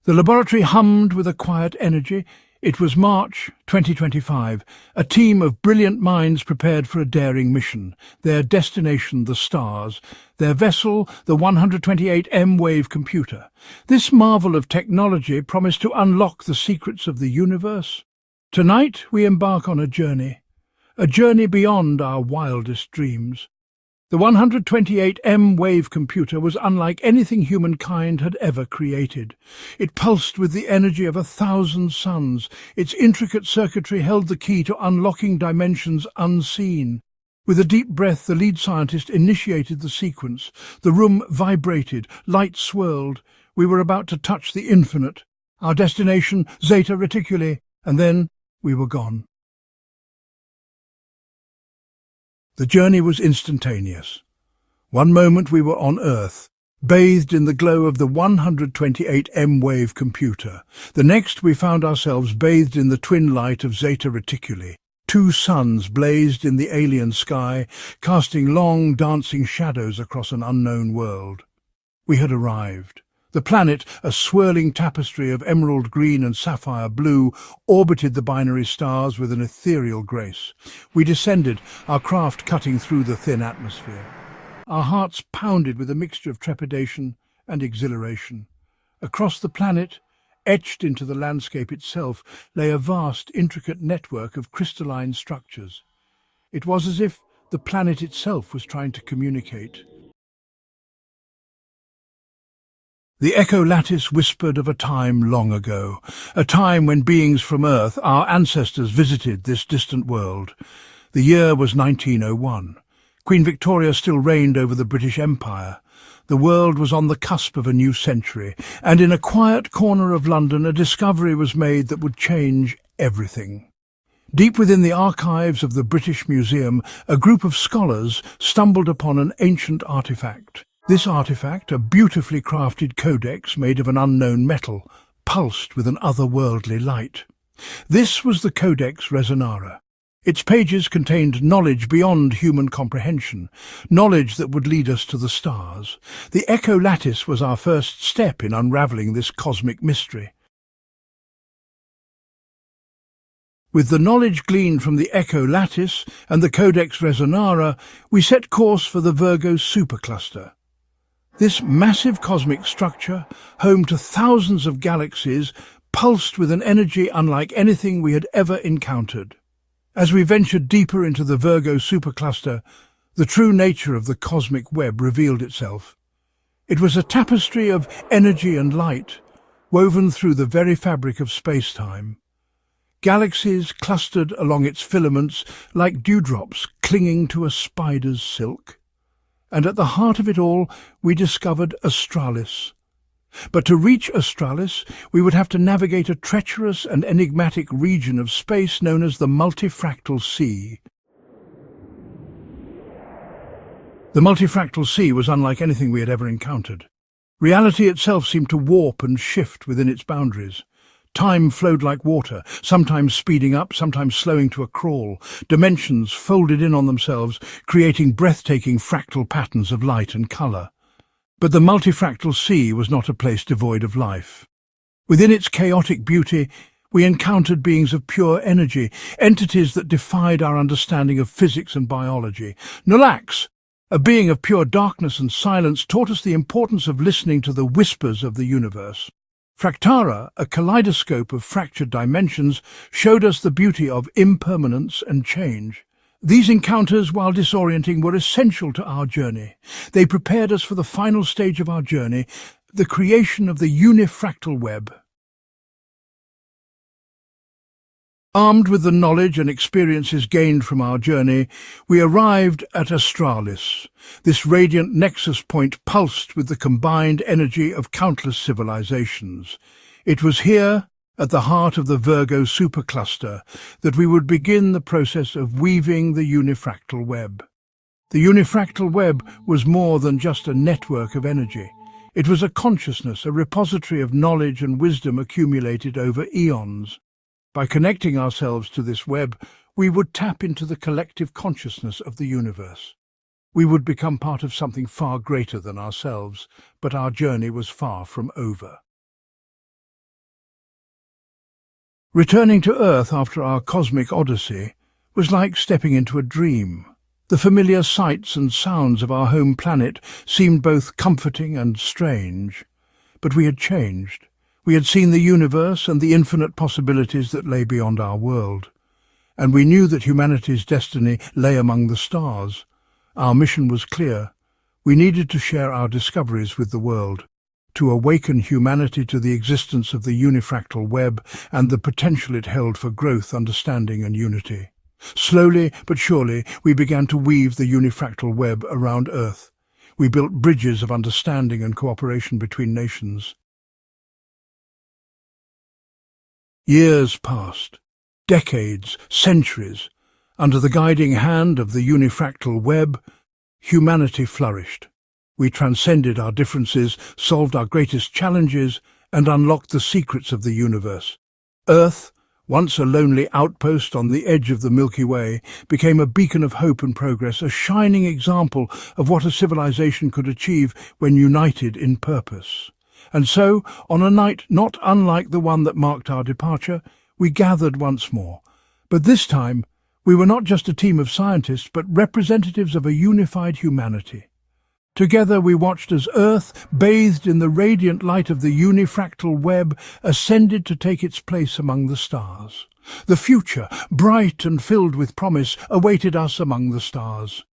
The laboratory hummed with a quiet energy. It was March 2025. A team of brilliant minds prepared for a daring mission. Their destination, the stars. Their vessel, the 128M Mwave Computer. This marvel of technology promised to unlock the secrets of the universe. Tonight we embark on a journey beyond our wildest dreams. The 128M Mwave Computer was unlike anything humankind had ever created. It pulsed with the energy of 1,000 suns. Its intricate circuitry held the key to unlocking dimensions unseen. With a deep breath, the lead scientist initiated the sequence. The room vibrated, light swirled. We were about to touch the infinite. Our destination, Zeta Reticuli, and then we were gone. The journey was instantaneous. One moment we were on Earth, bathed in the glow of the 128M Mwave Computer. The next we found ourselves bathed in the twin light of Zeta Reticuli. Two suns blazed in the alien sky, casting long, dancing shadows across an unknown world. We had arrived. The planet, a swirling tapestry of emerald green and sapphire blue, orbited the binary stars with an ethereal grace. We descended, our craft cutting through the thin atmosphere. Our hearts pounded with a mixture of trepidation and exhilaration. Across the planet, etched into the landscape itself, lay a vast, intricate network of crystalline structures. It was as if the planet itself was trying to communicate. The Echolatis whispered of a time long ago, a time when beings from Earth, our ancestors, visited this distant world. The year was 1901. Queen Victoria still reigned over the British Empire. The world was on the cusp of a new century, and in a quiet corner of London a discovery was made that would change everything. Deep within the archives of the British Museum, a group of scholars stumbled upon an ancient artifact. This artifact, a beautifully crafted codex made of an unknown metal, pulsed with an otherworldly light. This was the Codeex Resonara. Its pages contained knowledge beyond human comprehension, knowledge that would lead us to the stars. The Echolatis was our first step in unravelling this cosmic mystery. With the knowledge gleaned from the Echolatis and the Codeex Resonara, we set course for the Virgo Supercluster. This massive cosmic structure, home to thousands of galaxies, pulsed with an energy unlike anything we had ever encountered. As we ventured deeper into the Virgo Supercluster, the true nature of the cosmic web revealed itself. It was a tapestry of energy and light, woven through the very fabric of space-time. Galaxies clustered along its filaments like dewdrops clinging to a spider's silk. And at the heart of it all, we discovered Astralis. But to reach Astralis, we would have to navigate a treacherous and enigmatic region of space known as the Multifractal Sea. The Multifractal Sea was unlike anything we had ever encountered. Reality itself seemed to warp and shift within its boundaries. Time flowed like water, sometimes speeding up, sometimes slowing to a crawl. Dimensions folded in on themselves, creating breathtaking fractal patterns of light and colour. But the multifractal sea was not a place devoid of life. Within its chaotic beauty, we encountered beings of pure energy, entities that defied our understanding of physics and biology. Nulax, a being of pure darkness and silence, taught us the importance of listening to the whispers of the universe. Fractara, a kaleidoscope of fractured dimensions, showed us the beauty of impermanence and change. These encounters, while disorienting, were essential to our journey. They prepared us for the final stage of our journey, the creation of the Unifractal Web. Armed with the knowledge and experiences gained from our journey, we arrived at Astralis. This radiant nexus point pulsed with the combined energy of countless civilizations. It was here, at the heart of the Virgo Supercluster, that we would begin the process of weaving the Unifractal Web. The Unifractal Web was more than just a network of energy. It was a consciousness, a repository of knowledge and wisdom accumulated over eons. By connecting ourselves to this web, we would tap into the collective consciousness of the universe. We would become part of something far greater than ourselves, but our journey was far from over. Returning to Earth after our cosmic odyssey was like stepping into a dream. The familiar sights and sounds of our home planet seemed both comforting and strange. But we had changed. We had seen the universe and the infinite possibilities that lay beyond our world. And we knew that humanity's destiny lay among the stars. Our mission was clear. We needed to share our discoveries with the world, to awaken humanity to the existence of the Unifractal Web and the potential it held for growth, understanding and unity. Slowly but surely, we began to weave the Unifractal Web around Earth. We built bridges of understanding and cooperation between nations. Years passed. Decades, centuries. Under the guiding hand of the Unifractal Web, humanity flourished. We transcended our differences, solved our greatest challenges, and unlocked the secrets of the universe. Earth, once a lonely outpost on the edge of the Milky Way, became a beacon of hope and progress, a shining example of what a civilization could achieve when united in purpose. And so, on a night not unlike the one that marked our departure, we gathered once more. But this time, we were not just a team of scientists, but representatives of a unified humanity. Together we watched as Earth, bathed in the radiant light of the Unifractal Web, ascended to take its place among the stars. The future, bright and filled with promise, awaited us among the stars.